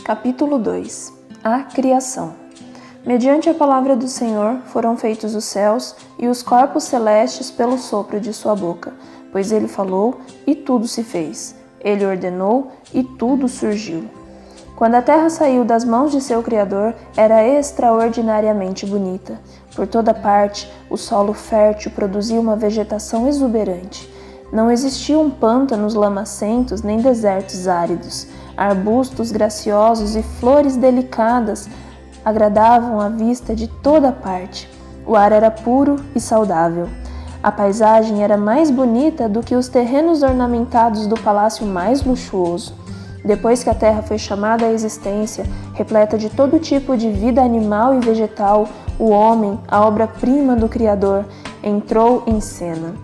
Capítulo 2. A Criação. Mediante a palavra do Senhor foram feitos os céus e os corpos celestes pelo sopro de sua boca, pois ele falou e tudo se fez. Ele ordenou e tudo surgiu. Quando a terra saiu das mãos de seu Criador, era extraordinariamente bonita. Por toda parte, o solo fértil produzia uma vegetação exuberante. Não existiam pântanos lamacentos nem desertos áridos. Arbustos graciosos e flores delicadas agradavam a vista de toda parte. O ar era puro e saudável. A paisagem era mais bonita do que os terrenos ornamentados do palácio mais luxuoso. Depois que a terra foi chamada à existência, repleta de todo tipo de vida animal e vegetal, o homem, a obra-prima do Criador, entrou em cena.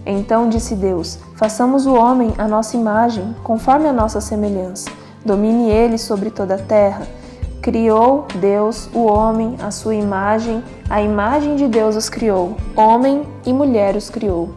Então disse Deus: façamos o homem à nossa imagem, conforme a nossa semelhança. Domine ele sobre toda a terra. Criou Deus o homem à sua imagem, a imagem de Deus os criou, homem e mulher os criou.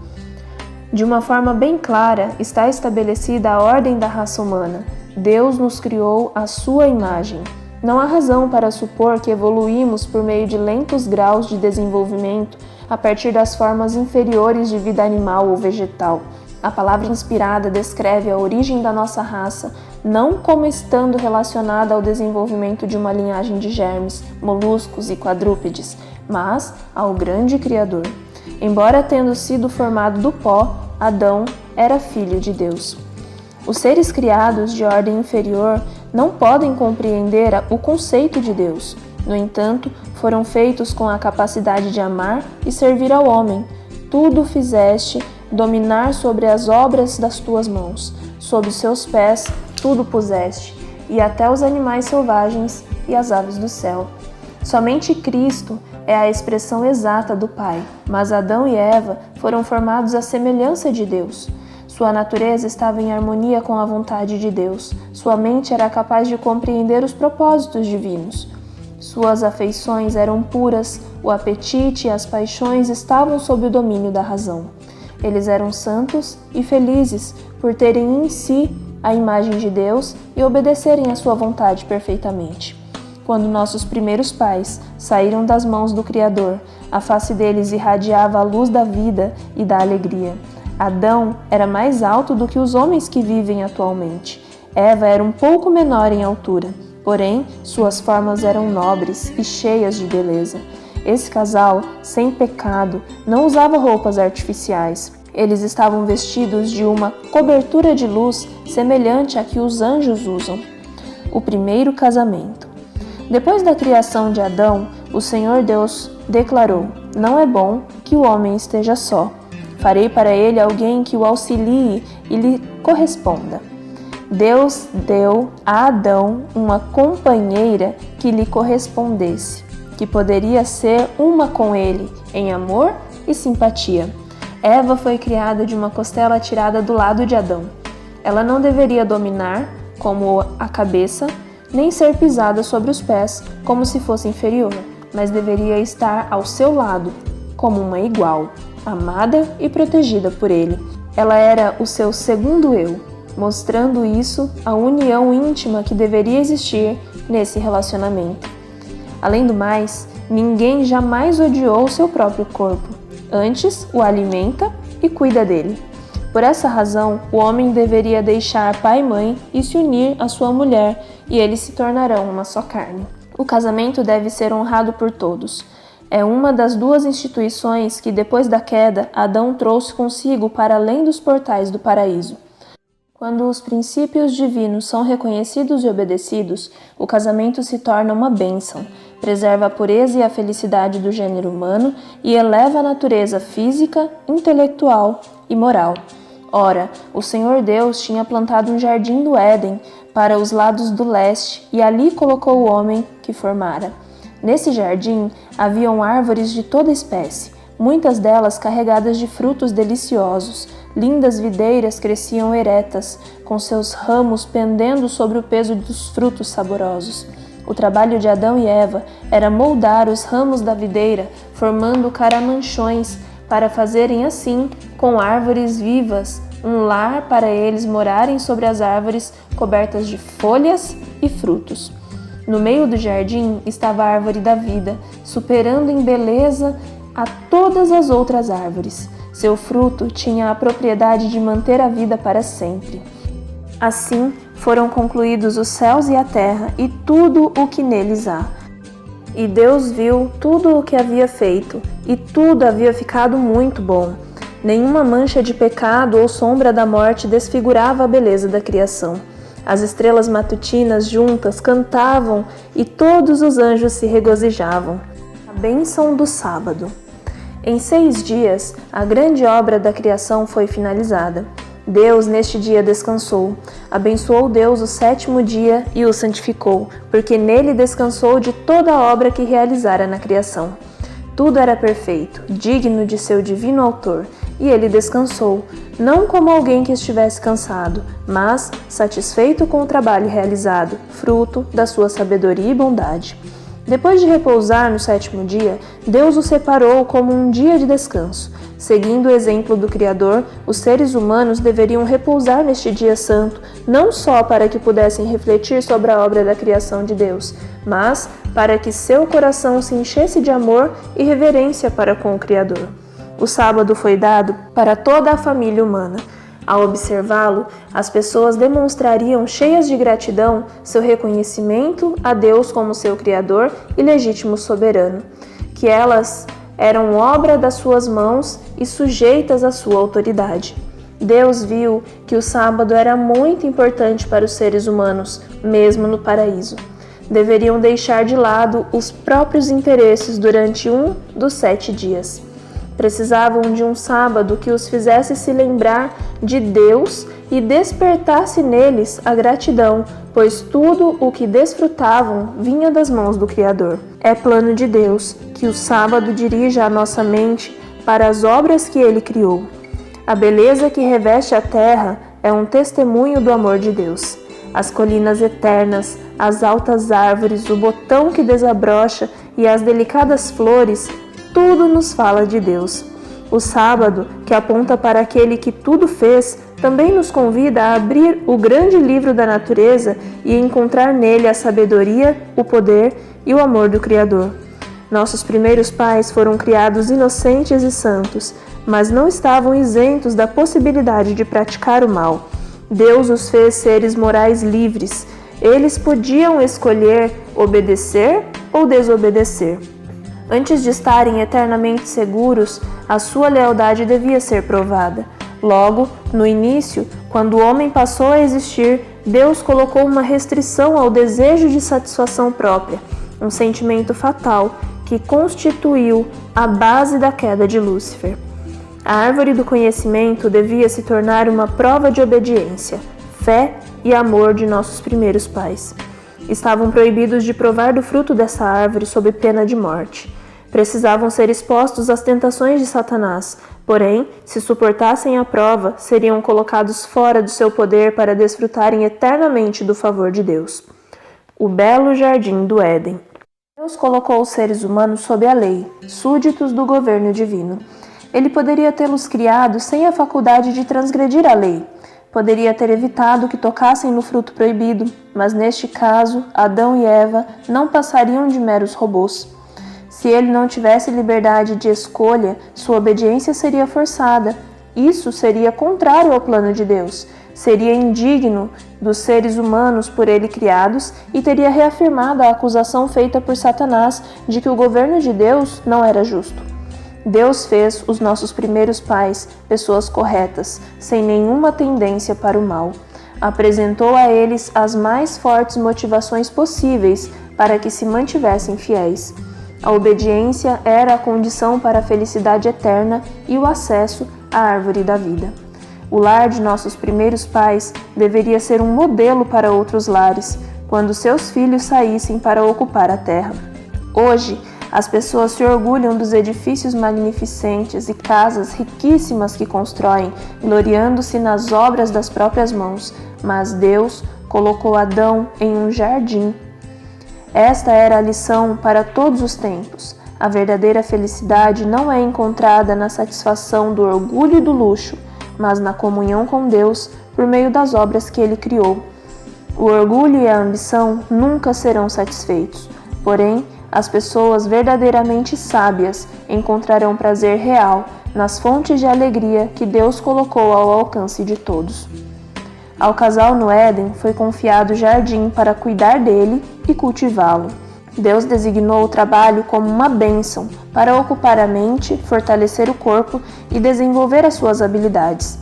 De uma forma bem clara está estabelecida a ordem da raça humana. Deus nos criou à sua imagem. Não há razão para supor que evoluímos por meio de lentos graus de desenvolvimento a partir das formas inferiores de vida animal ou vegetal. A palavra inspirada descreve a origem da nossa raça não como estando relacionada ao desenvolvimento de uma linhagem de germes, moluscos e quadrúpedes, mas ao grande Criador. Embora tendo sido formado do pó, Adão era filho de Deus. Os seres criados de ordem inferior não podem compreender o conceito de Deus. No entanto, foram feitos com a capacidade de amar e servir ao homem. Tudo fizeste dominar sobre as obras das tuas mãos. Sob seus pés tudo puseste, e até os animais selvagens e as aves do céu. Somente Cristo é a expressão exata do Pai, mas Adão e Eva foram formados à semelhança de Deus. Sua natureza estava em harmonia com a vontade de Deus. Sua mente era capaz de compreender os propósitos divinos. Suas afeições eram puras, o apetite e as paixões estavam sob o domínio da razão. Eles eram santos e felizes por terem em si a imagem de Deus e obedecerem à sua vontade perfeitamente. Quando nossos primeiros pais saíram das mãos do Criador, a face deles irradiava a luz da vida e da alegria. Adão era mais alto do que os homens que vivem atualmente. Eva era um pouco menor em altura, porém suas formas eram nobres e cheias de beleza. Esse casal, sem pecado, não usava roupas artificiais. Eles estavam vestidos de uma cobertura de luz semelhante à que os anjos usam. O primeiro casamento. Depois da criação de Adão, o Senhor Deus declarou: não é bom que o homem esteja só. Farei para ele alguém que o auxilie e lhe corresponda. Deus deu a Adão uma companheira que lhe correspondesse, que poderia ser uma com ele em amor e simpatia. Eva foi criada de uma costela tirada do lado de Adão. Ela não deveria dominar, como a cabeça, nem ser pisada sobre os pés, como se fosse inferior, mas deveria estar ao seu lado, como uma igual, amada e protegida por ele. Ela era o seu segundo eu, mostrando isso a união íntima que deveria existir nesse relacionamento. Além do mais, ninguém jamais odiou seu próprio corpo. Antes, o alimenta e cuida dele. Por essa razão, o homem deveria deixar pai e mãe e se unir à sua mulher, e eles se tornarão uma só carne. O casamento deve ser honrado por todos. É uma das duas instituições que, depois da queda, Adão trouxe consigo para além dos portais do paraíso. Quando os princípios divinos são reconhecidos e obedecidos, o casamento se torna uma bênção, preserva a pureza e a felicidade do gênero humano e eleva a natureza física, intelectual e moral. Ora, o Senhor Deus tinha plantado um jardim do Éden para os lados do leste e ali colocou o homem que formara. Nesse jardim haviam árvores de toda espécie, muitas delas carregadas de frutos deliciosos. Lindas videiras cresciam eretas, com seus ramos pendendo sobre o peso dos frutos saborosos. O trabalho de Adão e Eva era moldar os ramos da videira, formando caramanchões, para fazerem assim, com árvores vivas, um lar para eles morarem sobre as árvores cobertas de folhas e frutos. No meio do jardim estava a árvore da vida, superando em beleza a todas as outras árvores. Seu fruto tinha a propriedade de manter a vida para sempre. Assim foram concluídos os céus e a terra e tudo o que neles há. E Deus viu tudo o que havia feito, e tudo havia ficado muito bom. Nenhuma mancha de pecado ou sombra da morte desfigurava a beleza da criação. As estrelas matutinas juntas cantavam e todos os anjos se regozijavam. A bênção do sábado. Em 6 dias, a grande obra da criação foi finalizada. Deus neste dia descansou. Abençoou Deus o 7º dia e o santificou, porque nele descansou de toda a obra que realizara na criação. Tudo era perfeito, digno de seu divino autor, e ele descansou, não como alguém que estivesse cansado, mas satisfeito com o trabalho realizado, fruto da sua sabedoria e bondade. Depois de repousar no 7º dia, Deus o separou como um dia de descanso. Seguindo o exemplo do Criador, os seres humanos deveriam repousar neste dia santo, não só para que pudessem refletir sobre a obra da criação de Deus, mas para que seu coração se enchesse de amor e reverência para com o Criador. O sábado foi dado para toda a família humana. Ao observá-lo, as pessoas demonstrariam, cheias de gratidão, seu reconhecimento a Deus como seu Criador e legítimo soberano, que elas eram obra das suas mãos e sujeitas à sua autoridade. Deus viu que o sábado era muito importante para os seres humanos, mesmo no paraíso. Deveriam deixar de lado os próprios interesses durante um dos 7 dias. Precisavam de um sábado que os fizesse se lembrar de Deus e despertasse neles a gratidão, pois tudo o que desfrutavam vinha das mãos do Criador. É plano de Deus que o sábado dirija a nossa mente para as obras que Ele criou. A beleza que reveste a terra é um testemunho do amor de Deus. As colinas eternas, as altas árvores, o botão que desabrocha e as delicadas flores, tudo nos fala de Deus. O sábado, que aponta para aquele que tudo fez, também nos convida a abrir o grande livro da natureza e encontrar nele a sabedoria, o poder e o amor do Criador. Nossos primeiros pais foram criados inocentes e santos, mas não estavam isentos da possibilidade de praticar o mal. Deus os fez seres morais livres. Eles podiam escolher obedecer ou desobedecer. Antes de estarem eternamente seguros, a sua lealdade devia ser provada. Logo, no início, quando o homem passou a existir, Deus colocou uma restrição ao desejo de satisfação própria, um sentimento fatal que constituiu a base da queda de Lúcifer. A árvore do conhecimento devia se tornar uma prova de obediência, fé e amor de nossos primeiros pais. Estavam proibidos de provar do fruto dessa árvore sob pena de morte. Precisavam ser expostos às tentações de Satanás, porém, se suportassem a prova, seriam colocados fora do seu poder para desfrutarem eternamente do favor de Deus. O belo jardim do Éden. Deus colocou os seres humanos sob a lei, súditos do governo divino. Ele poderia tê-los criado sem a faculdade de transgredir a lei. Poderia ter evitado que tocassem no fruto proibido, mas neste caso, Adão e Eva não passariam de meros robôs. Se ele não tivesse liberdade de escolha, sua obediência seria forçada. Isso seria contrário ao plano de Deus. Seria indigno dos seres humanos por ele criados e teria reafirmado a acusação feita por Satanás de que o governo de Deus não era justo. Deus fez os nossos primeiros pais pessoas corretas, sem nenhuma tendência para o mal. Apresentou a eles as mais fortes motivações possíveis para que se mantivessem fiéis. A obediência era a condição para a felicidade eterna e o acesso à árvore da vida. O lar de nossos primeiros pais deveria ser um modelo para outros lares, quando seus filhos saíssem para ocupar a terra. Hoje, as pessoas se orgulham dos edifícios magnificentes e casas riquíssimas que constroem, gloriando-se nas obras das próprias mãos, mas Deus colocou Adão em um jardim. Esta era a lição para todos os tempos. A verdadeira felicidade não é encontrada na satisfação do orgulho e do luxo, mas na comunhão com Deus por meio das obras que Ele criou. O orgulho e a ambição nunca serão satisfeitos, porém, as pessoas verdadeiramente sábias encontrarão prazer real nas fontes de alegria que Deus colocou ao alcance de todos. Ao casal no Éden foi confiado o jardim para cuidar dele e cultivá-lo. Deus designou o trabalho como uma bênção para ocupar a mente, fortalecer o corpo e desenvolver as suas habilidades.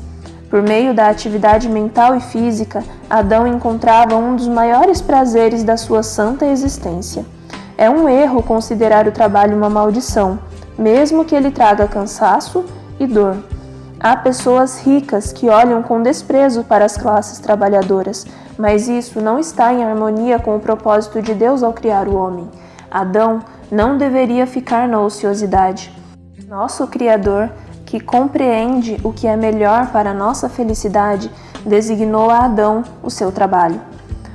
Por meio da atividade mental e física, Adão encontrava um dos maiores prazeres da sua santa existência. É um erro considerar o trabalho uma maldição, mesmo que ele traga cansaço e dor. Há pessoas ricas que olham com desprezo para as classes trabalhadoras, mas isso não está em harmonia com o propósito de Deus ao criar o homem. Adão não deveria ficar na ociosidade. Nosso Criador, que compreende o que é melhor para a nossa felicidade, designou a Adão o seu trabalho.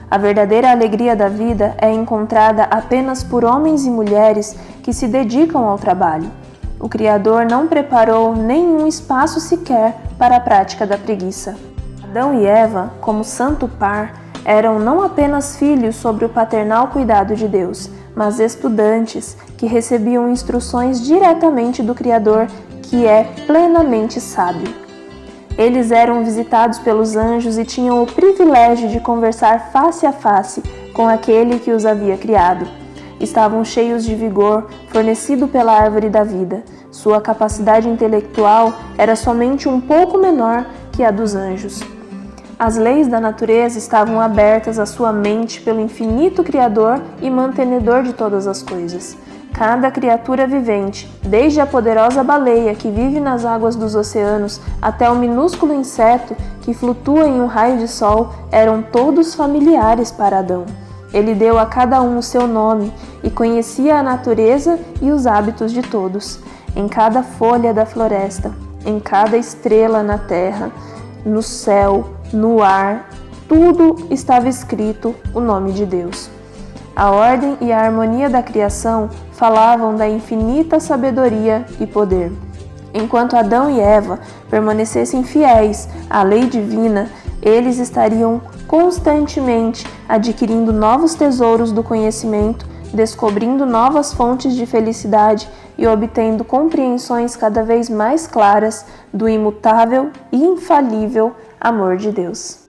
A verdadeira alegria da vida é encontrada apenas por homens e mulheres que se dedicam ao trabalho. O Criador não preparou nenhum espaço sequer para a prática da preguiça. Adão e Eva, como santo par, eram não apenas filhos sob o paternal cuidado de Deus, mas estudantes que recebiam instruções diretamente do Criador, que é plenamente sábio. Eles eram visitados pelos anjos e tinham o privilégio de conversar face a face com aquele que os havia criado. Estavam cheios de vigor, fornecido pela árvore da vida. Sua capacidade intelectual era somente um pouco menor que a dos anjos. As leis da natureza estavam abertas à sua mente pelo infinito Criador e mantenedor de todas as coisas. Cada criatura vivente, desde a poderosa baleia que vive nas águas dos oceanos até o minúsculo inseto que flutua em um raio de sol, eram todos familiares para Adão. Ele deu a cada um o seu nome e conhecia a natureza e os hábitos de todos. Em cada folha da floresta, em cada estrela na terra, no céu, no ar, tudo estava escrito o nome de Deus. A ordem e a harmonia da criação falavam da infinita sabedoria e poder. Enquanto Adão e Eva permanecessem fiéis à lei divina, eles estariam constantemente adquirindo novos tesouros do conhecimento, descobrindo novas fontes de felicidade e obtendo compreensões cada vez mais claras do imutável e infalível amor de Deus.